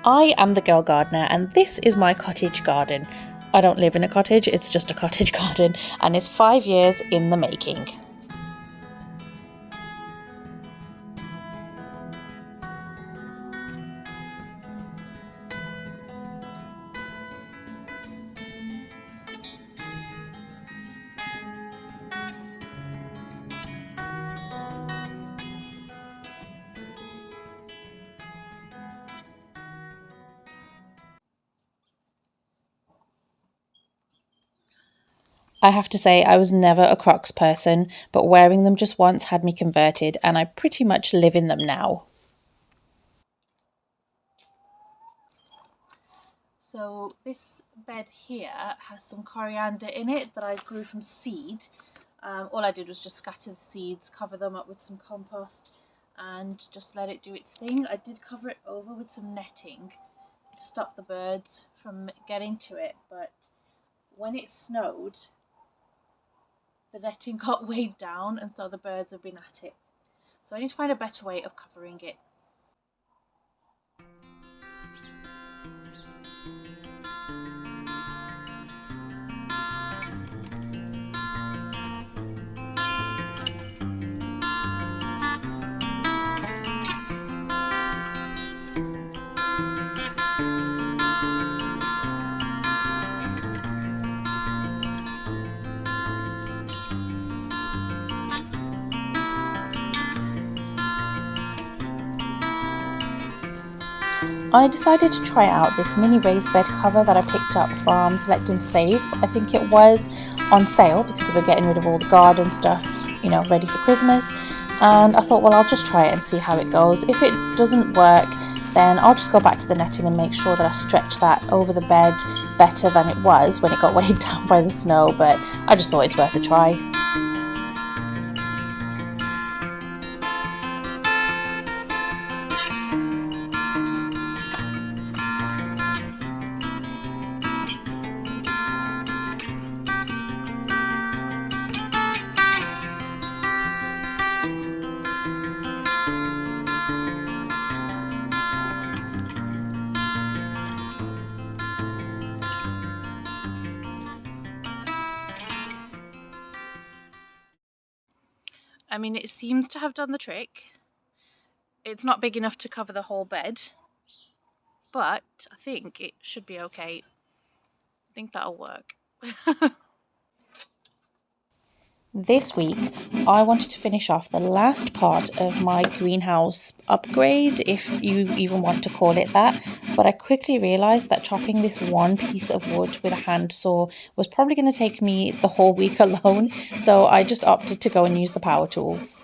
I am the girl gardener and this is my cottage garden. I don't live in a cottage, it's just a cottage garden and it's 5 years in the making. I have to say I was never a Crocs person, but wearing them just once had me converted and I pretty much live in them now. So this bed here has some coriander in it that I grew from seed. All I did was just scatter the seeds, cover them up with some compost and just let it do its thing. I did cover it over with some netting to stop the birds from getting to it, but when it snowed, the netting got weighed down and so the birds have been at it. So I need to find a better way of covering it. I decided to try out this mini raised bed cover that I picked up from Select and Save. I think it was on sale because they were getting rid of all the garden stuff, ready for Christmas. And I thought, well, I'll just try it and see how it goes. If it doesn't work, then I'll just go back to the netting and make sure that I stretch that over the bed better than it was when it got weighed down by the snow. But I just thought it's worth a try. I mean, it seems to have done the trick. It's not big enough to cover the whole bed, but I think it should be okay. I think that'll work. This week, I wanted to finish off the last part of my greenhouse upgrade, if you even want to call it that, but I quickly realised that chopping this one piece of wood with a handsaw was probably going to take me the whole week alone, so I just opted to go and use the power tools.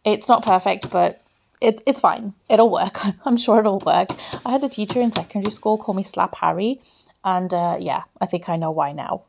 It's not perfect, but it's fine. It'll work. I'm sure it'll work. I had a teacher in secondary school call me Slap Harry, and yeah, I think I know why now.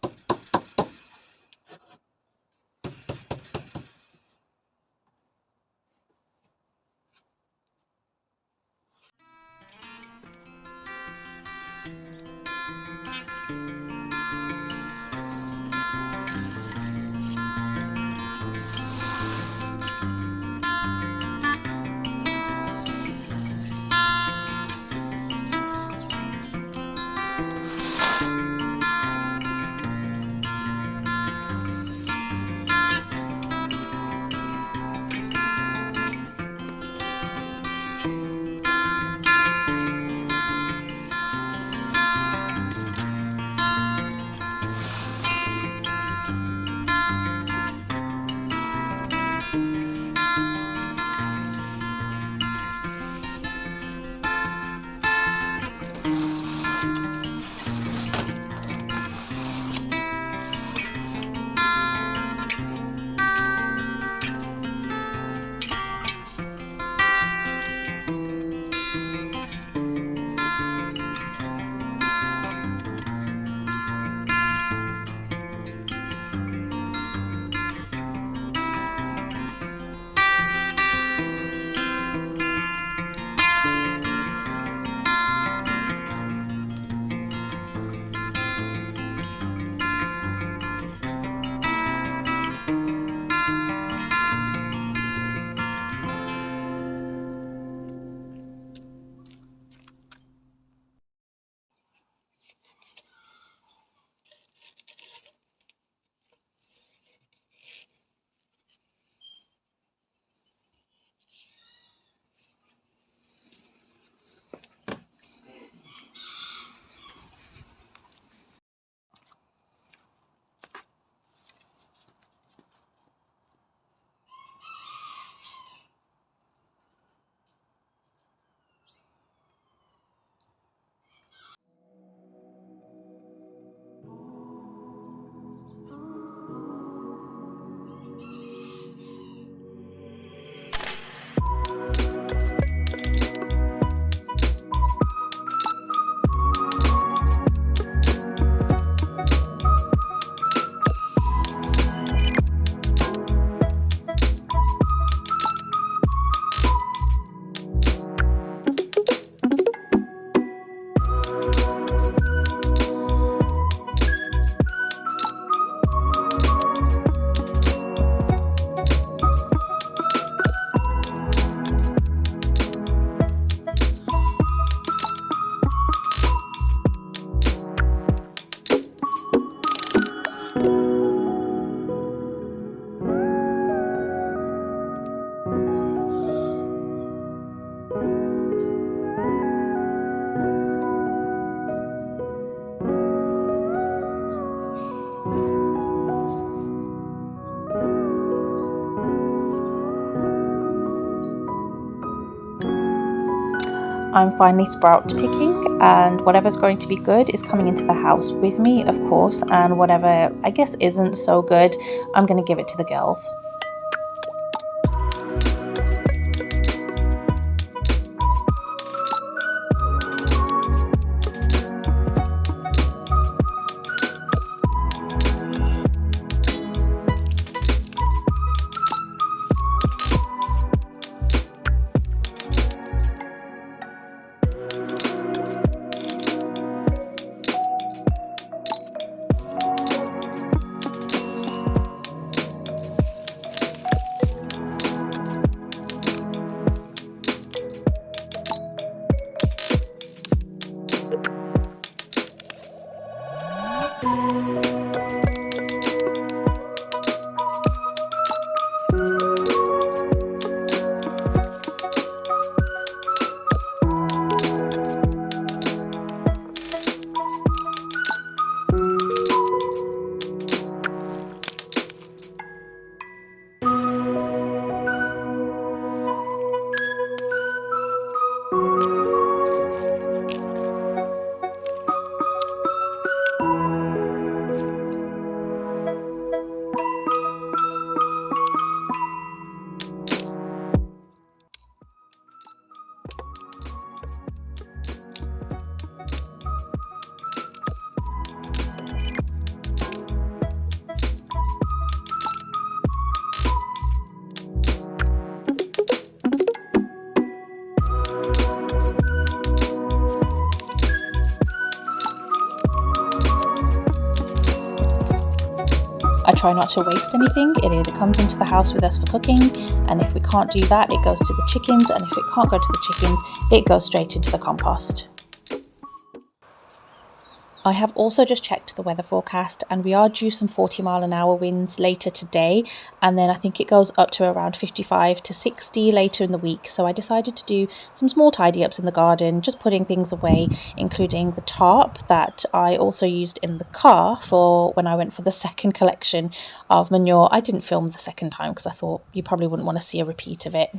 I'm finally sprout picking, and whatever's going to be good is coming into the house with me, of course, and whatever I guess isn't so good, I'm going to give it to the girls. I try not to waste anything. It either comes into the house with us for cooking, and if we can't do that, it goes to the chickens, and if it can't go to the chickens, it goes straight into the compost. I have also just checked the weather forecast, and we are due some 40-mile-an-hour winds later today, and then I think it goes up to around 55 to 60 later in the week. So I decided to do some small tidy ups in the garden, just putting things away, including the tarp that I also used in the car for when I went for the second collection of manure. I didn't film the second time because I thought you probably wouldn't want to see a repeat of it.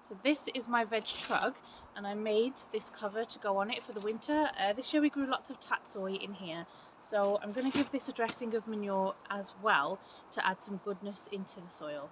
So this is my veg truck, and I made this cover to go on it for the winter. This year we grew lots of tatsoi in here, so I'm going to give this a dressing of manure as well to add some goodness into the soil.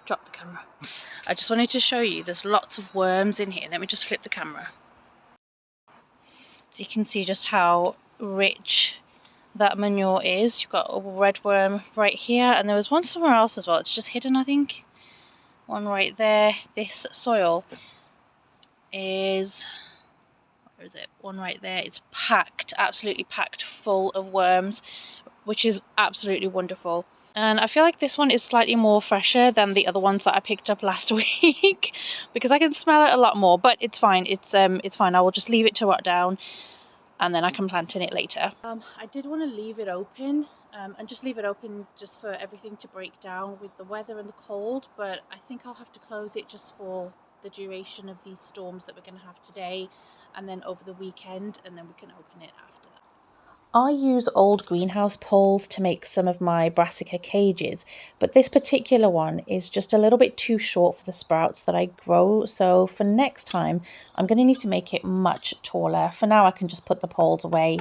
Drop the camera. I just wanted to show you there's lots of worms in here. Let me just flip the camera. So you can see just how rich that manure is. You've got a red worm right here, and there was one somewhere else as well. It's just hidden, I think. One right there. This soil is, where is it? One right there. It's packed, absolutely packed full of worms, which is absolutely wonderful. And I feel like this one is slightly more fresher than the other ones that I picked up last week because I can smell it a lot more, but it's fine. It's fine. I will just leave it to rot down and then I can plant in it later. I did want to leave it open and just leave it open just for everything to break down with the weather and the cold, but I think I'll have to close it just for the duration of these storms that we're going to have today and then over the weekend, and then we can open it after that. I use old greenhouse poles to make some of my brassica cages, but this particular one is just a little bit too short for the sprouts that I grow, so for next time I'm going to need to make it much taller. For now I can just put the poles away.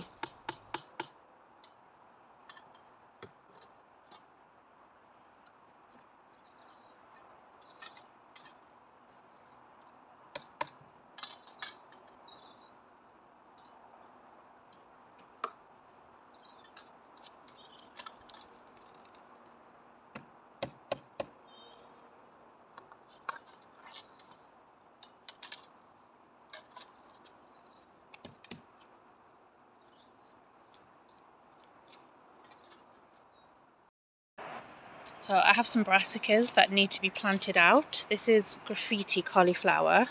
So I have some brassicas that need to be planted out. This is graffiti cauliflower.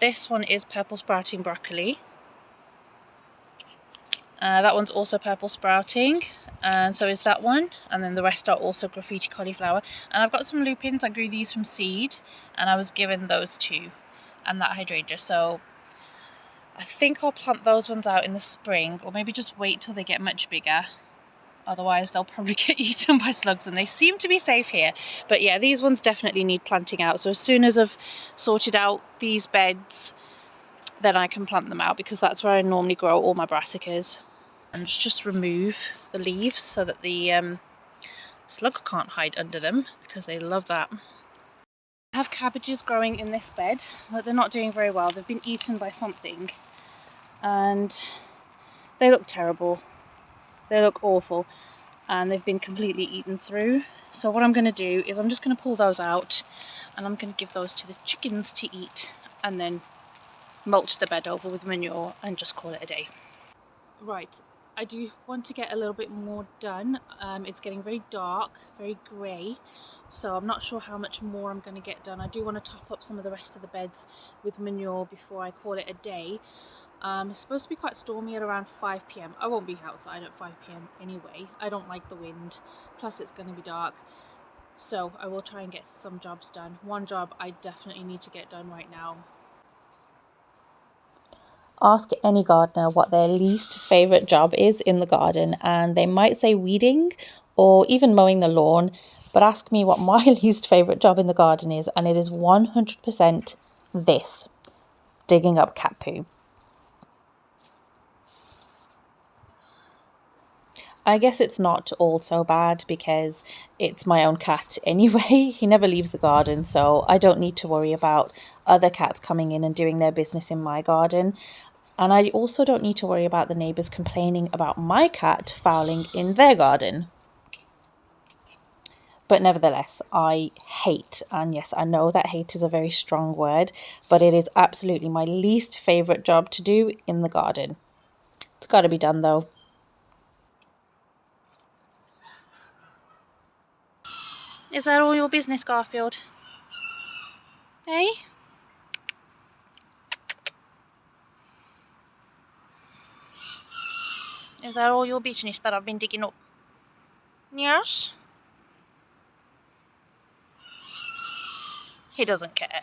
This one is purple sprouting broccoli. That one's also purple sprouting, and so is that one, and then the rest are also graffiti cauliflower. And I've got some lupins. I grew these from seed and I was given those two and that hydrangea, so I think I'll plant those ones out in the spring, or maybe just wait till they get much bigger. Otherwise they'll probably get eaten by slugs, and they seem to be safe here. But yeah, these ones definitely need planting out. So as soon as I've sorted out these beds, then I can plant them out, because that's where I normally grow all my brassicas. And just remove the leaves so that the slugs can't hide under them, because they love that. I have cabbages growing in this bed, but they're not doing very well. They've been eaten by something and they look terrible. They look awful, and they've been completely eaten through. So what I'm going to do is I'm just going to pull those out and I'm going to give those to the chickens to eat, and then mulch the bed over with manure and just call it a day. Right, I do want to get a little bit more done. It's getting very dark, very grey, so I'm not sure how much more I'm going to get done. I do want to top up some of the rest of the beds with manure before I call it a day. It's supposed to be quite stormy at around 5 p.m. I won't be outside at 5 p.m. anyway. I don't like the wind, plus it's going to be dark, so I will try and get some jobs done. One job I definitely need to get done right now. Ask any gardener what their least favourite job is in the garden, and they might say weeding or even mowing the lawn, but ask me what my least favourite job in the garden is, and it is 100% this: digging up cat poo. I guess it's not all so bad because it's my own cat anyway. He never leaves the garden, so I don't need to worry about other cats coming in and doing their business in my garden. And I also don't need to worry about the neighbours complaining about my cat fouling in their garden. But nevertheless, I hate, and yes, I know that hate is a very strong word, but it is absolutely my least favourite job to do in the garden. It's got to be done though. Is that all your business, Garfield? Hey? Is that all your business that I've been digging up? Yes? He doesn't care.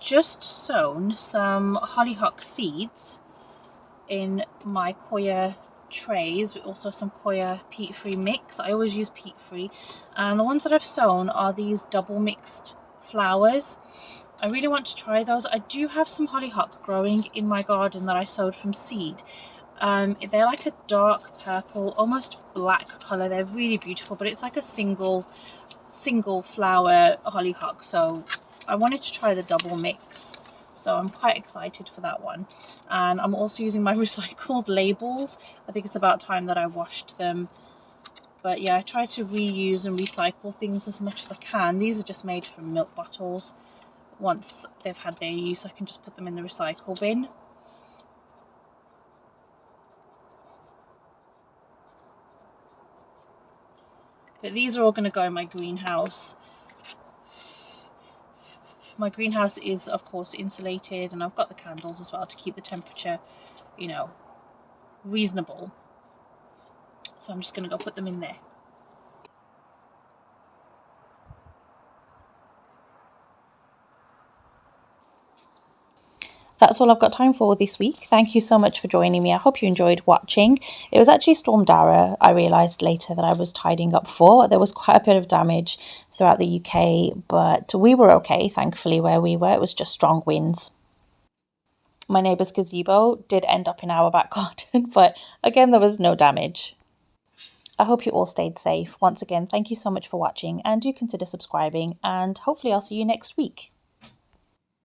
just sown some hollyhock seeds in my coir trays, with also some coir peat-free mix. I always use peat-free, and the ones that I've sown are these double mixed flowers. I really want to try those. I do have some hollyhock growing in my garden that I sowed from seed. They're like a dark purple, almost black colour. They're really beautiful, but it's like a single flower hollyhock, so I wanted to try the double mix, so I'm quite excited for that one. And I'm also using my recycled labels. I think it's about time that I washed them. But yeah, I try to reuse and recycle things as much as I can. These are just made from milk bottles. Once they've had their use, I can just put them in the recycle bin. But these are all going to go in my greenhouse. My greenhouse is, of course, insulated, and I've got the candles as well to keep the temperature, you know, reasonable. So I'm just going to go put them in there. That's all I've got time for this week. Thank you so much for joining me. I hope you enjoyed watching. It was actually Storm Darragh, I realised later, that I was tidying up for. There was quite a bit of damage throughout the UK, but we were okay, thankfully, where we were. It was just strong winds. My neighbour's gazebo did end up in our back garden, but again, there was no damage. I hope you all stayed safe. Once again, thank you so much for watching, and do consider subscribing, and hopefully I'll see you next week.